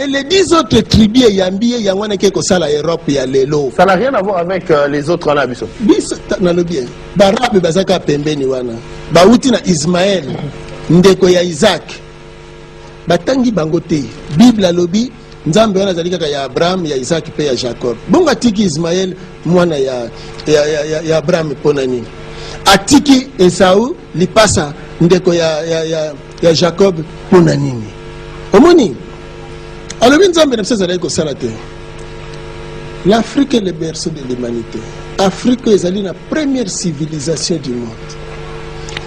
Et les 10 autres tribus, il y a un billet, il y a un qui est à l'Europe, il y a l'élo. Ça n'a rien à voir avec les autres en Abisso. Bis, dans le bien. Barab, Bazaka, Pembeni, Wana. Bautina, Ismaël, Ndeko, ya Isaac. Batangi, Bangote. Bible, à l'obi. Nzambe wana zalika ya Abraham, ya Isaac, pe ya Jacob. Bonga tiki Ismaël, mwana ya Abraham, ponani. Atiki Esau, lipasa, Ndeko, ya Jacob, ponani. Omoni. Alors, l'Afrique est le berceau de l'humanité. L'Afrique est la première civilisation du monde.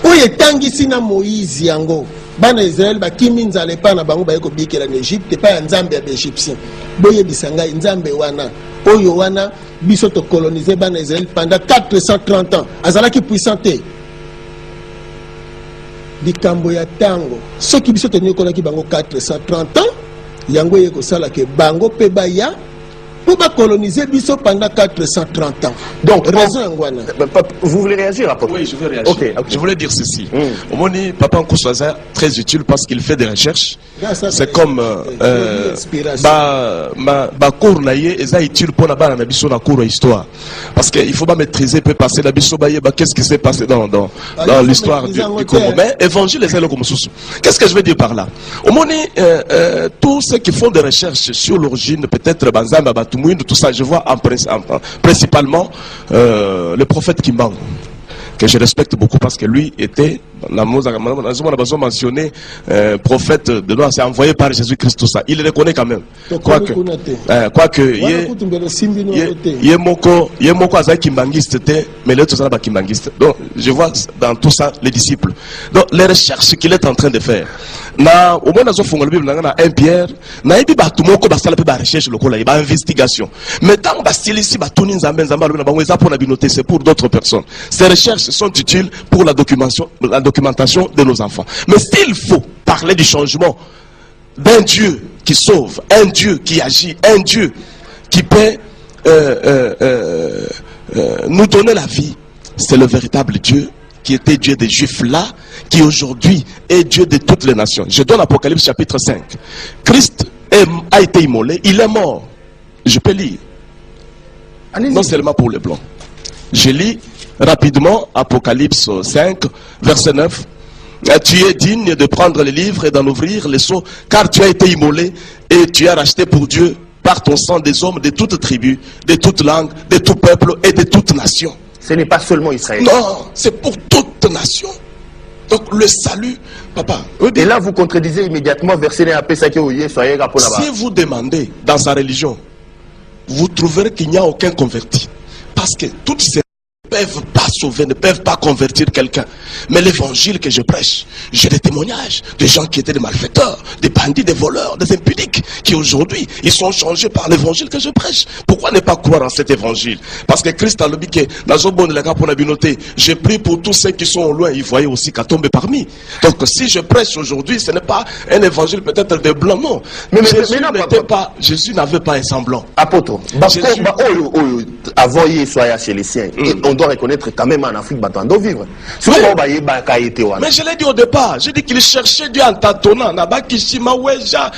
Où est Tangisina Moïse Yango? Bana Israël, Bakimi Nzale Pana Bango Bayeko Bike en Égypte, pas un Zambie égyptien. Boye Bisanga, Nzambe Wana, Oyo Wana, Bisoto colonisé Bana Israël pendant 430 ans. Azalaki puissante. Dikambo ya Tango. Ceux qui bisoto Nyokolaki Bango 430 ans. Yango yeko sala ke bango pe baya pour coloniser biso pendant 430 ans. Donc raison ngwana. Vous voulez réagir à propos? Oui, je veux réagir. Okay. Je voulais dire ceci. Au Moni, Papa Nkoussouaza très utile parce qu'il fait des recherches. C'est comme ba cours naie et ça utile pour la bana na biso na cours histoire. Parce que il faut pas maîtriser peut passer la biso baye ba qu'est-ce qui s'est passé dans l'histoire du Congo. Mais évangile est le comme sous. Qu'est-ce que je veux dire par là? Au Moni, tous ceux qui font des recherches sur l'origine peut-être Banzamba tout ça, je vois principalement le prophète Kimbangu, que je respecte beaucoup parce que lui était, mentionné, prophète de Noir, c'est envoyé par Jésus-Christ, tout ça. Il le reconnaît quand même. Quoique, Yemoko Aza Kimbangiste, mais l'autre Aza Kimbangiste. Donc, je vois dans tout ça les disciples. Donc, les recherches qu'il est en train de faire. Au moins, dans la Bible, on a un Pierre, na ibi ba tumoko ba sala pe ba recherche lokola, ba investigation. Mais tant ba style ici ba tuni nzambe nzamba ba ngweza pour la binoté, c'est pour d'autres personnes. Ces recherches sont utiles pour la documentation de nos enfants. Mais s'il faut parler du changement d'un Dieu qui sauve, un Dieu qui agit, un Dieu qui peut nous donner la vie, c'est le véritable Dieu qui était Dieu des Juifs là, qui aujourd'hui est Dieu de toutes les nations. Je donne Apocalypse chapitre 5. Christ a été immolé, il est mort. Je peux lire. Non seulement pour les blancs. Je lis rapidement Apocalypse 5, verset 9. Tu es digne de prendre les livres et d'en ouvrir les sceaux, car tu as été immolé et tu as racheté pour Dieu par ton sang des hommes de toutes tribus, de toutes langues, de tout peuple et de toute nation. Ce n'est pas seulement Israël. Non, c'est pour toute nation. Donc le salut, papa. Et là vous contredisez immédiatement verset 1 à si vous demandez dans sa religion, vous trouverez qu'il n'y a aucun converti. Parce que toutes ces ne peuvent pas sauver, ne peuvent pas convertir quelqu'un. Mais l'évangile que je prêche, j'ai des témoignages de gens qui étaient des malfaiteurs, des bandits, des voleurs, des impudiques, qui aujourd'hui, ils sont changés par l'évangile que je prêche. Pourquoi ne pas croire en cet évangile? Parce que Christ a le biquet, dans un bon de la pour la binoté, je prie pour tous ceux qui sont au loin, ils voyaient aussi qu'à tomber parmi. Donc si je prêche aujourd'hui, ce n'est pas un évangile peut-être de blanc, non. Mais Jésus n'avait pas un semblant. Apôtre, avant il soit chez les siens, on doit reconnaître quand même en Afrique battant vivre. Mais je l'ai dit au départ, j'ai dit qu'il cherchait Dieu en tâtonnant. Nabakishima, Weja,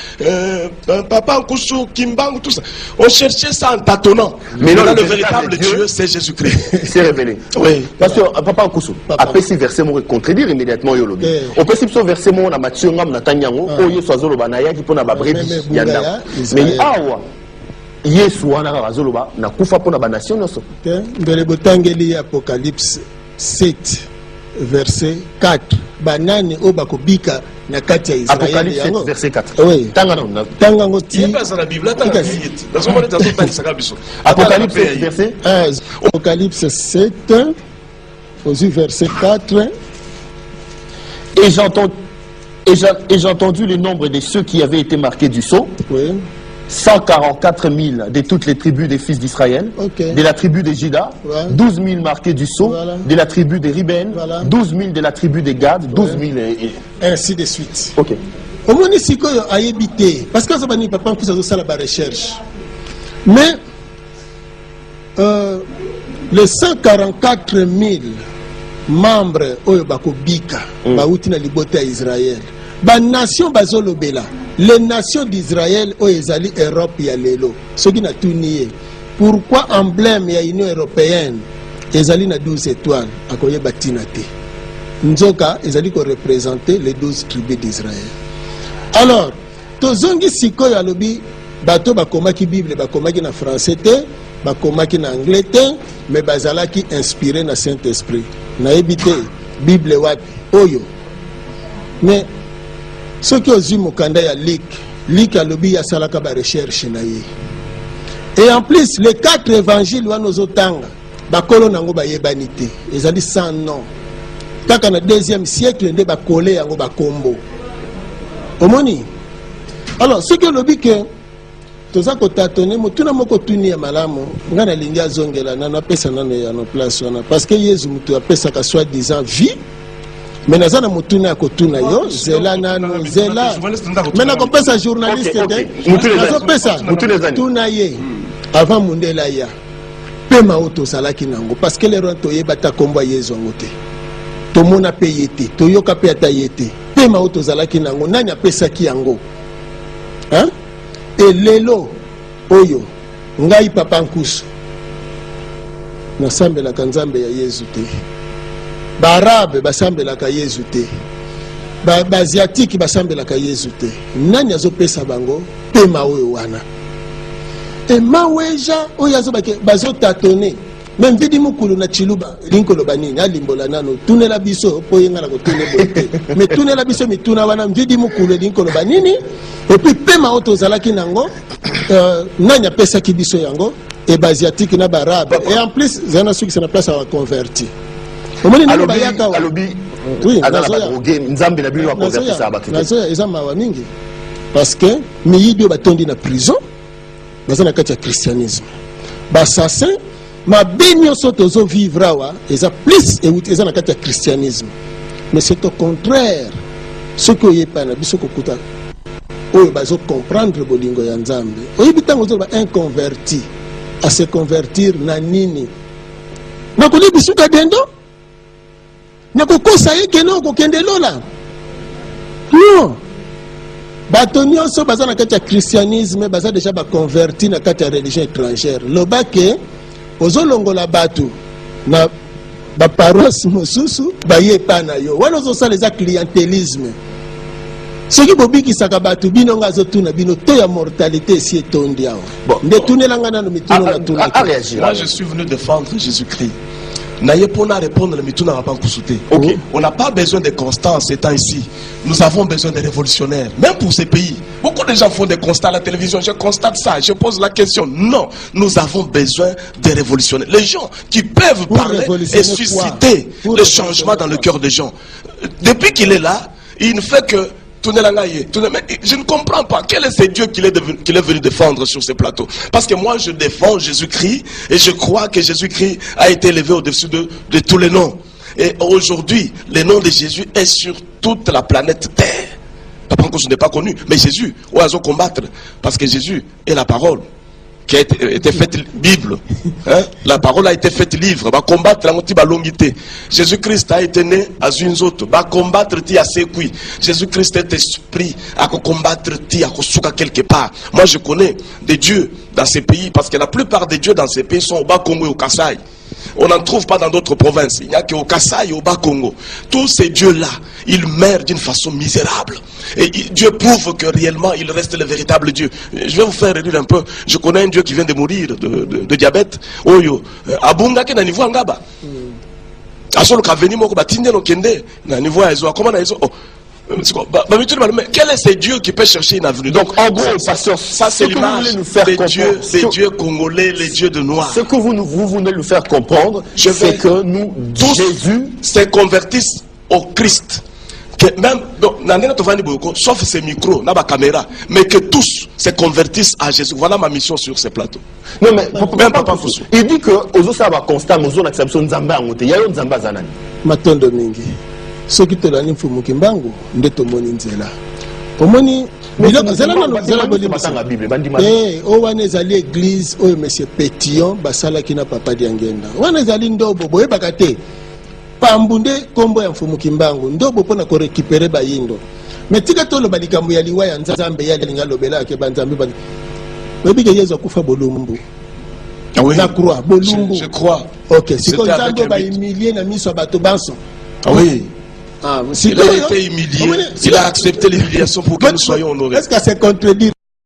Papa Nkoussou, Kimbangu, tout ça. On cherchait ça en tâtonnant. Mais là, le véritable Dieu, c'est Jésus-Christ. Il s'est révélé. Oui. Parce que Papa Nkoussou, après ces versets, on contredire immédiatement Yolobi. On peut si ce verset, on a Mathieu Ngam Natanyango, Oyo Soazolo Banaya, qui peut n'a pas brebis. Mais Awa. Yesu wana razoloba na kufa pona ba nation noso. Mbele botangeli Apocalypse 7 verset 4. Banane obakobika na kati ya Israël. Apocalypse 7 verset 4. Oui. Tanga ngoti. Il passe la Bible tanga vite. Dans mon état de ça biso. Apocalypse 7 verset 1. Apocalypse 7 verset 4. Et j'ai entendu le nombre de ceux qui avaient été marqués du sceau. Oui. 144 000 de toutes les tribus des fils d'Israël, de la tribu de Juda, 12 000 marqués du sceau, de la tribu de Ruben, 12 000 de la tribu de Gad, 12 000 et ainsi de suite. Ok. Au moins ici quand a habité, parce que ça va ni papa pour ça la recherche. Mais les 144 000 membres oyo bakobika bauti na libota ya Israël. banation bazolobela les nations d'Israël o ezali Europe ya lelo soki na tuniye pourquoi emblème ya Union européenne ezali na 12 étoiles akoyeba tina te nzoka ezali ko représenter les 12 tribus d'Israël. Alors tozongi sikoyo alobi bato bakomaki Bible bakomaki na français te bakomaki na anglais te mais bazalaki inspiré na Saint-Esprit na ebite Bible wapi oyo mais ce qui ozwi mokanda ya lik alobi ya salaka ba recherche na ye et en plus les 4 évangiles wana ozotanga bakolo nango bayebani te ezali sans nom kaka na 2e siècle nde bakole yango bakombo omoni. Alors ce qui olobi ke toza kotatone motuna moko tuni ya malamu nga na lingi azongela nano apesa nano ya no place wana parce que Yesu mutu apesaka soi-disant vie mais nazana motuna kotuna yo zela nano zela mais na kopesa journaliste te nazopesa tuna ye avant mundela ya pe maoto salaki nango parce que les rois toyeba ta kombo Yesu ngo te tomona pe yete toyoka pe ata yete pe maoto salaki nango nani apesaki yango hein et lelo oyo ngai papa nkusu nasambelaka nzambe ya Yesu te barabe basambelaka Yesu te baasiatique basambelaka Yesu te nani azopesa bango pema oyo wana e maweja oyo azobake bazotatone même vidi mukulu na chiluba linkolo banini alimbola nano tunela biso po yenga na kotune bote mais tunela biso mituna wana vidi mukulu linkolo banini et puis pema oto zalaki nango nanya pesa ki biso yango et basiatique na barabe et en plus zana suki c'est na place à convertir omoni ni bayaka alobi oui nzambe na bino convertir ça ba nazoya ezama wa mingi parce que miyidio batondi na prison bazana kati ya christianisme bassassin ma benyo soto zo vivre awa eza plus et eza na kati ya christianisme mais c'est au contraire ce que yepana biso kokuta oyo bazo comprendre bolingo ya nzambe oyebi tango zo ba inconverti à se convertir na nini na kuli bisuka dendo na kokosa yeke no kokende lola non bato nyonso baza na kati ya christianisme baza déjà ba converti na kati ya religion étrangère lobake ozolongola bato na baparoisse mosusu baye pa na yo wana ozosala eza clientélisme soki bobikisaka bato bino nga azotuna bino to ya mortalité esi etondi awa nde tunelanga nano mituno na tuna. Moi je suis venu défendre Jésus-Christ. On n'a pas besoin de constance étant ici. Nous avons besoin de révolutionnaires. Même pour ces pays. Beaucoup de gens font des constats à la télévision. Je constate ça. Je pose la question. Non. Nous avons besoin de révolutionnaires. Les gens qui peuvent parler et susciter le changement dans le cœur des gens. Depuis qu'il est là, il ne fait que je ne comprends pas quel est ce Dieu qu'il est venu défendre sur ces plateaux. Parce que moi je défends Jésus-Christ et je crois que Jésus-Christ a été élevé au-dessus de tous les noms. Et aujourd'hui, le nom de Jésus est sur toute la planète Terre. Pas encore je n'ai pas connu, mais Jésus, on va combattre. Parce que Jésus est la parole qui a été faite Bible. Hein? La parole a été faite livre. Va combattre la longité. Jésus-Christ a été né à Zunzoto. Va combattre ti à Sekui. Jésus-Christ est esprit à combattre ti à Kosuka quelque part. Moi je connais des dieux dans ces pays parce que la plupart des dieux dans ces pays sont au Bas-Congo et au Kasaï. On n'en trouve pas dans d'autres provinces. Il n'y a qu'au Kasaï et au Bas-Congo. Tous ces dieux-là, ils meurent d'une façon misérable. Et Dieu prouve que réellement, il reste le véritable Dieu. Je vais vous faire rire un peu. Je connais un Dieu qui vient de mourir de diabète. Oyo. Abunga ke na niveau angaba. Asolo ka veni moko batinde no kende na niveau ezo. Comment na ezo? Quel est ce Dieu qui peut chercher une avenue? Donc en gros, pasteur, ça c'est l'image des dieux congolais, les dieux de noir. Ce que vous voulez nous faire comprendre, c'est que nous, tous Jésus, se convertissent au Christ. Que même, sauf ces micros, la caméra, mais que tous se convertissent à Jésus. Voilà ma mission sur ces plateaux. Non mais, même pas il dit que aux autres ça va constant, aux autres acception Nzamba ngote. Il y a un Nzamba zanani. Matondo mingi. Ce qui te lani mfumu kimbangu ndeto moni nzela. Omoni biloko zela nano zela boli basanga Bible bandima. Wana ezali église oyo monsieur Pétillon basala kina papa diangenda. Wana ezali ndobo boyebaka te. Pambunde kombo ya mfumu kimbangu ndobo pona ko récupérer bayindo. Mais tika tolo balikambo ya liwa ya nzambe ya linga lobela ke banzambe ba. Webi ke yezo kufa bolumbu. Oui. Na croix bolumbu. Je crois. OK, si ko nzambe ba humilier na miso bato banso. Oui. Ah, il a été humilié. Il a accepté l'humiliation pour que nous soyons honorés. Est-ce que c'est contredire